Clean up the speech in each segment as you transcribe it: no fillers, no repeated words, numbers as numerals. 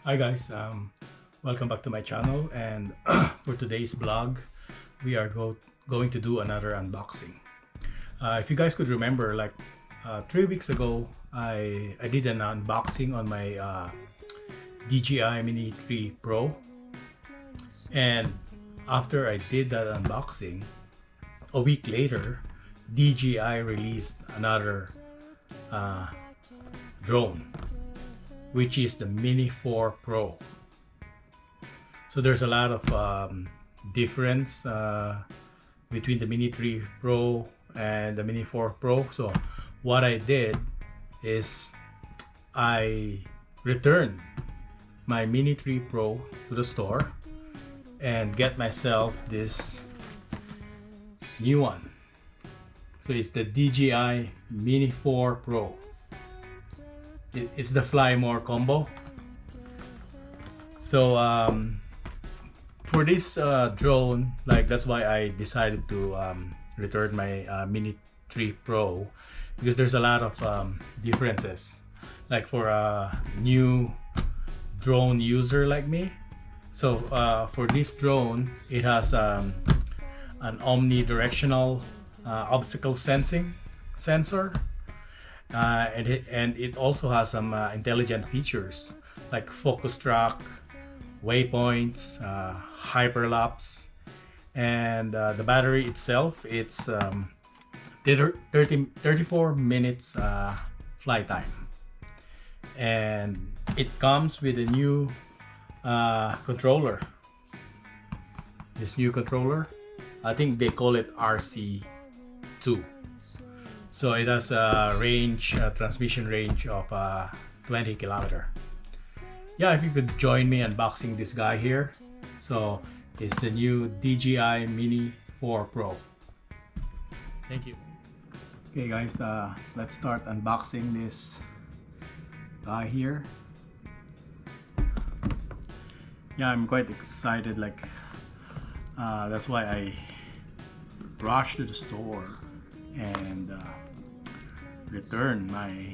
Hi guys, welcome back to my channel, and for today's vlog we are going to do another unboxing. If you guys could remember, like 3 weeks ago I did an unboxing on my DJI Mini 3 Pro, and after I did that unboxing, a week later DJI released another drone, which is the Mini 4 Pro. So there's a lot of difference between the Mini 3 Pro and the Mini 4 Pro. So what I did is I returned my Mini 3 Pro to the store and get myself this new one. So it's the DJI Mini 4 Pro. It's the Fly More combo. So for this drone, like that's why I decided to return my Mini 3 Pro, because there's a lot of differences. Like for a new drone user like me, so for this drone, it has an omnidirectional obstacle sensing sensor. And it also has some intelligent features like focus track, waypoints, hyperlapse, and the battery itself, it's 34 minutes flight time, and it comes with a new controller. This new controller, I think they call it RC2. So it has a transmission range of 20 kilometer. Yeah, if you could join me unboxing this guy here. So it's the new DJI Mini 4 Pro. Thank you. Okay guys, let's start unboxing this guy here. Yeah, I'm quite excited. Like that's why I rushed to the store and return my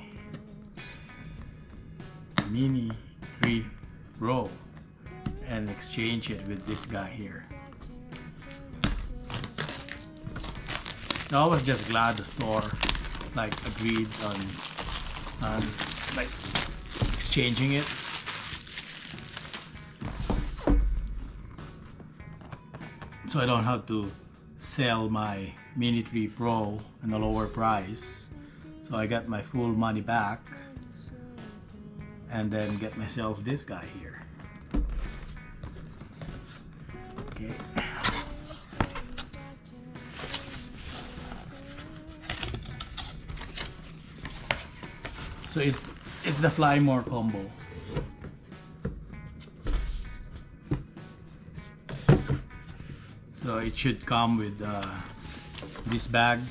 Mini 3 Pro and exchange it with this guy here. I was just glad the store like agreed on like exchanging it. So I don't have to sell my Mini 3 Pro at a lower price. So I got my full money back and then get myself this guy here. Okay. So it's the Fly More combo. So it should come with this bag,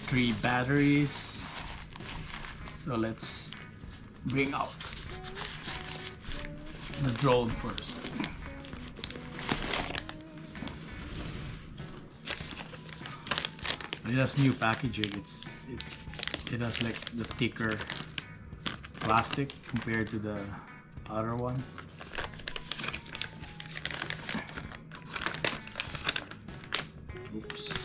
3 batteries. So let's bring out the drone first. It has new packaging. It has like the thicker plastic compared to the other one. Oops.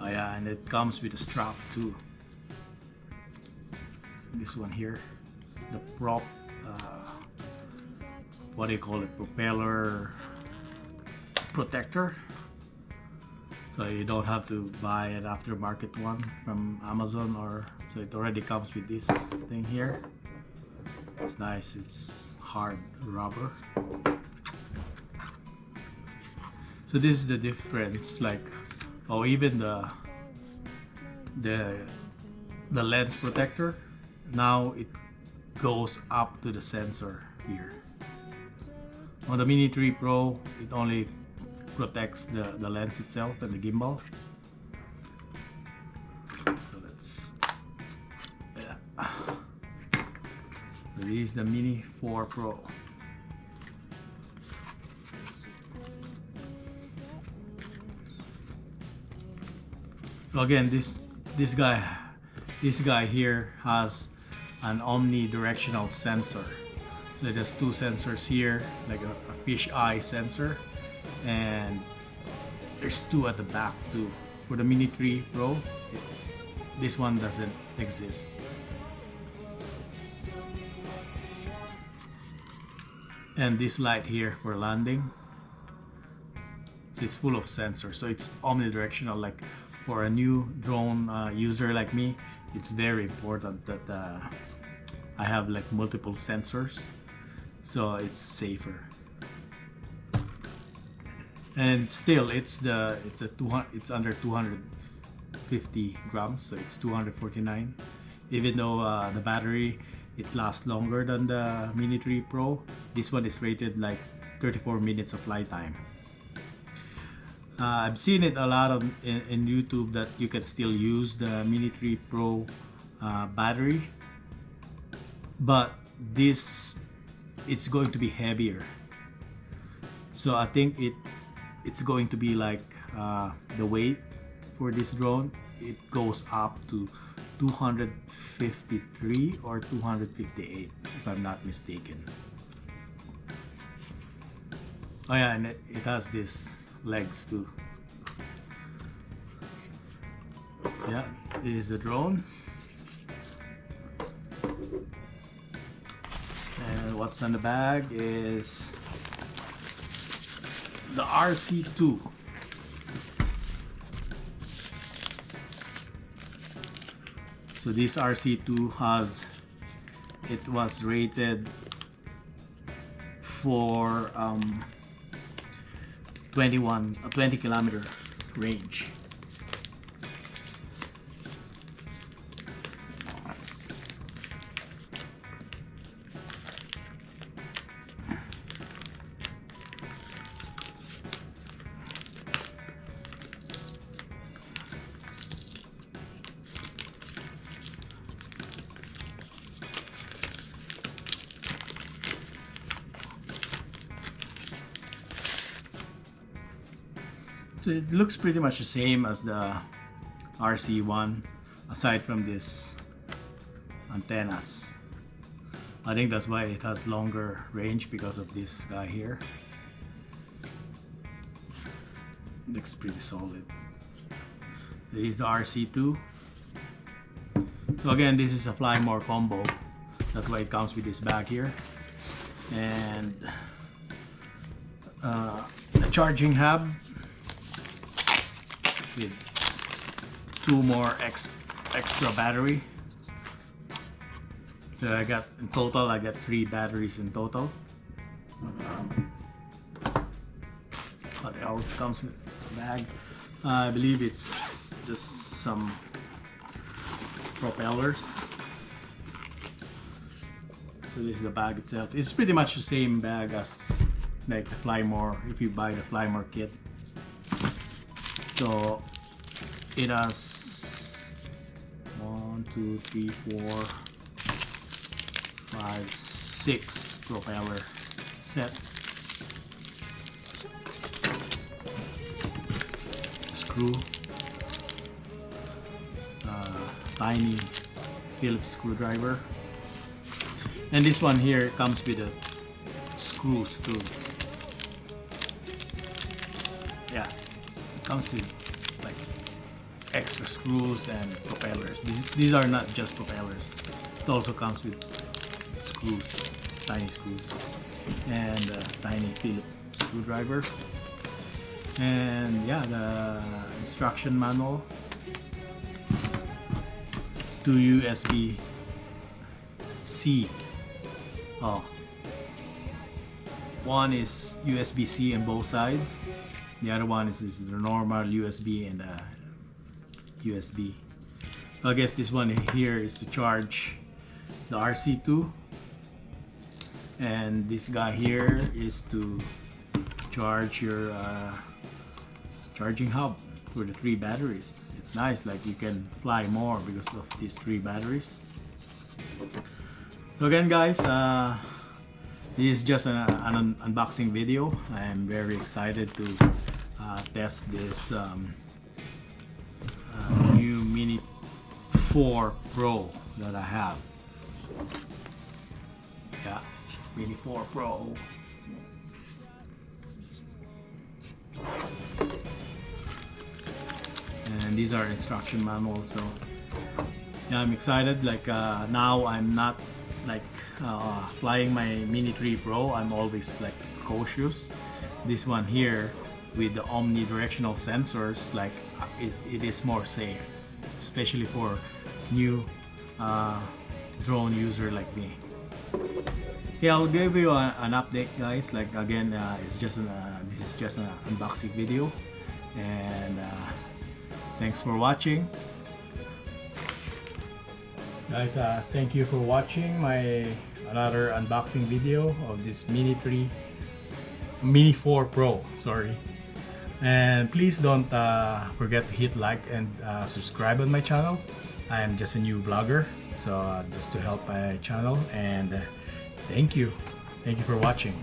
Oh yeah, and it comes with a strap too. This one here, the prop, what do you call it, propeller protector. So you don't have to buy an aftermarket one from Amazon, or so it already comes with this thing here. It's nice. It's hard rubber. So this is the difference. Like, oh, even the lens protector, now it goes up to the sensor here. On the Mini 3 Pro, it only protects the lens itself and the gimbal. So let's, yeah. So this is the Mini 4 Pro. So again, this guy here has an omnidirectional sensor. So there's two sensors here, like a fish eye sensor, and there's two at the back too. For the Mini 3 Pro, this one doesn't exist. And this light here for landing, so it's full of sensors, so it's omnidirectional. Like for a new drone user like me, it's very important that I have like multiple sensors, so it's safer. And still, it's under 250 grams, so it's 249. Even though the battery, it lasts longer than the Mini 3 Pro, this one is rated like 34 minutes of flight time. I've seen it a lot in YouTube that you can still use the Mini 3 Pro battery, but it's going to be heavier. So I think it's going to be like the weight for this drone, it goes up to 253 or 258 if I'm not mistaken. Oh yeah, and it has these legs too. Yeah, this is the drone. And what's on the bag is the RC2. So this RC2 was rated for 20 kilometer range. So it looks pretty much the same as the RC1, aside from this antennas. I think that's why it has longer range, because of this guy here. Looks pretty solid. This is the RC2. So again, this is a Fly More combo. That's why it comes with this bag here. And a charging hub with two more extra battery. So I got 3 batteries in total. What else comes with the bag? I believe it's just some propellers. So this is the bag itself. It's pretty much the same bag as like the Fly More, if you buy the Fly More kit. So it has 1, 2, 3, 4, 5, 6 propeller set. Screw, tiny Phillips screwdriver, and this one here comes with the screws too. Yeah, it comes with like extra screws and propellers. These are not just propellers. It also comes with screws, tiny screws, and a tiny Phillips screwdriver. And yeah, the instruction manual, 2 USB-C. One is USB-C on both sides. The other one is the normal USB and USB. So I guess this one here is to charge the RC2, and this guy here is to charge your charging hub for the 3 batteries. It's nice, like you can fly more because of these 3 batteries. So again guys, this is just an unboxing video. I am very excited to test this new Mini 4 Pro that I have. Yeah, Mini 4 Pro. And these are instruction manuals, so yeah, I'm excited. Like now I'm not like flying my Mini 3 Pro. I'm always like cautious. This one here with the omnidirectional sensors, like it is more safe, especially for new drone user like me. Okay, I'll give you an update, guys. Like again, it's just this is just an unboxing video, and thanks for watching, guys. Thank you for watching my another unboxing video of this Mini 4 Pro. Sorry, and please don't forget to hit like and subscribe on my channel. I'm just a new vlogger, so just to help my channel, and thank you for watching.